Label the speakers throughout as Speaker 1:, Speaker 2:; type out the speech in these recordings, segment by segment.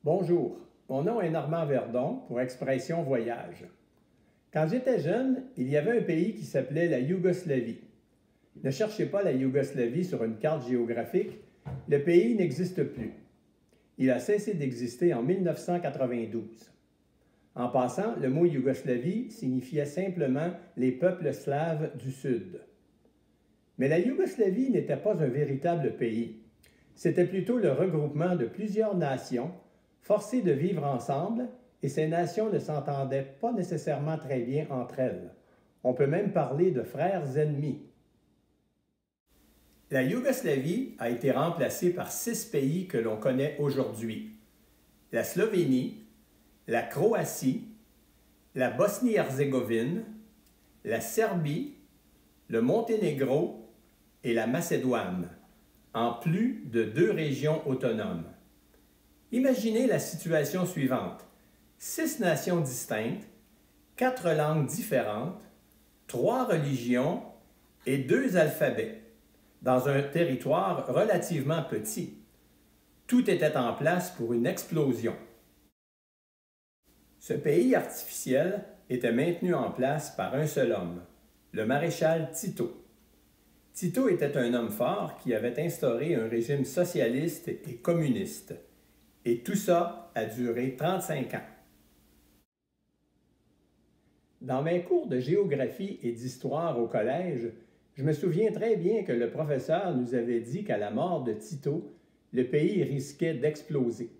Speaker 1: Bonjour, mon nom est Normand Verdon pour Expression Voyage. Quand j'étais jeune, il y avait un pays qui s'appelait la Yougoslavie. Ne cherchez pas la Yougoslavie sur une carte géographique, le pays n'existe plus. Il a cessé d'exister en 1992. En passant, le mot Yougoslavie signifiait simplement les peuples slaves du Sud. Mais la Yougoslavie n'était pas un véritable pays. C'était plutôt le regroupement de plusieurs nations forcées de vivre ensemble, et ces nations ne s'entendaient pas nécessairement très bien entre elles. On peut même parler de frères ennemis. La Yougoslavie a été remplacée par 6 pays que l'on connaît aujourd'hui. La Slovénie, la Croatie, la Bosnie-Herzégovine, la Serbie, le Monténégro et la Macédoine, en plus de 2 régions autonomes. Imaginez la situation suivante. 6 nations distinctes, 4 langues différentes, 3 religions et 2 alphabets, dans un territoire relativement petit. Tout était en place pour une explosion. Ce pays artificiel était maintenu en place par un seul homme, le maréchal Tito. Tito était un homme fort qui avait instauré un régime socialiste et communiste. Et tout ça a duré 35 ans. Dans mes cours de géographie et d'histoire au collège, je me souviens très bien que le professeur nous avait dit qu'à la mort de Tito, le pays risquait d'exploser.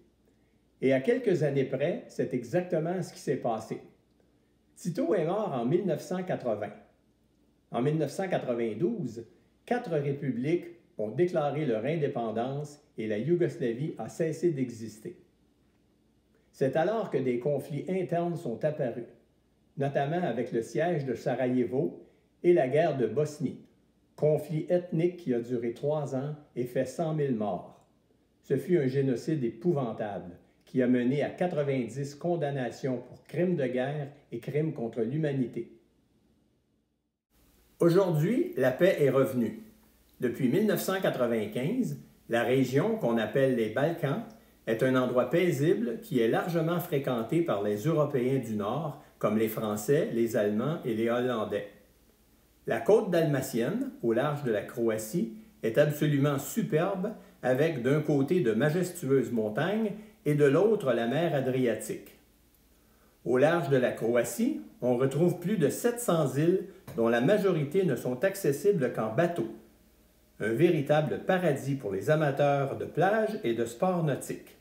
Speaker 1: Et à quelques années près, c'est exactement ce qui s'est passé. Tito est mort en 1980. En 1992, 4 républiques ont déclaré leur indépendance et la Yougoslavie a cessé d'exister. C'est alors que des conflits internes sont apparus, notamment avec le siège de Sarajevo et la guerre de Bosnie, conflit ethnique qui a duré 3 ans et fait 100 000 morts. Ce fut un génocide épouvantable qui a mené à 90 condamnations pour crimes de guerre et crimes contre l'humanité. Aujourd'hui, la paix est revenue. Depuis 1995, la région qu'on appelle les Balkans est un endroit paisible qui est largement fréquenté par les Européens du Nord, comme les Français, les Allemands et les Hollandais. La côte dalmatienne, au large de la Croatie, est absolument superbe, avec d'un côté de majestueuses montagnes et de l'autre la mer Adriatique. Au large de la Croatie, on retrouve plus de 700 îles dont la majorité ne sont accessibles qu'en bateau. Un véritable paradis pour les amateurs de plage et de sports nautiques.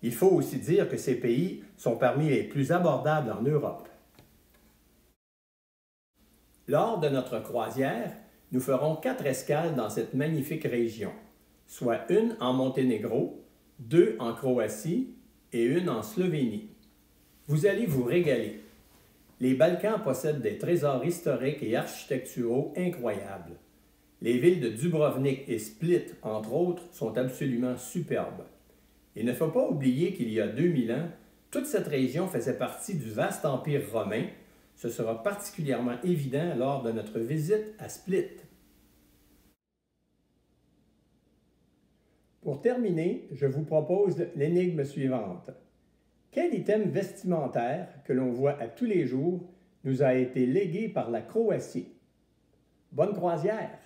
Speaker 1: Il faut aussi dire que ces pays sont parmi les plus abordables en Europe. Lors de notre croisière, nous ferons 4 escales dans cette magnifique région, soit une en Monténégro, 2 en Croatie et une en Slovénie. Vous allez vous régaler. Les Balkans possèdent des trésors historiques et architecturaux incroyables. Les villes de Dubrovnik et Split, entre autres, sont absolument superbes. Il ne faut pas oublier qu'il y a 2000 ans, toute cette région faisait partie du vaste empire romain. Ce sera particulièrement évident lors de notre visite à Split. Pour terminer, je vous propose l'énigme suivante. Quel item vestimentaire que l'on voit à tous les jours nous a été légué par la Croatie? Bonne croisière!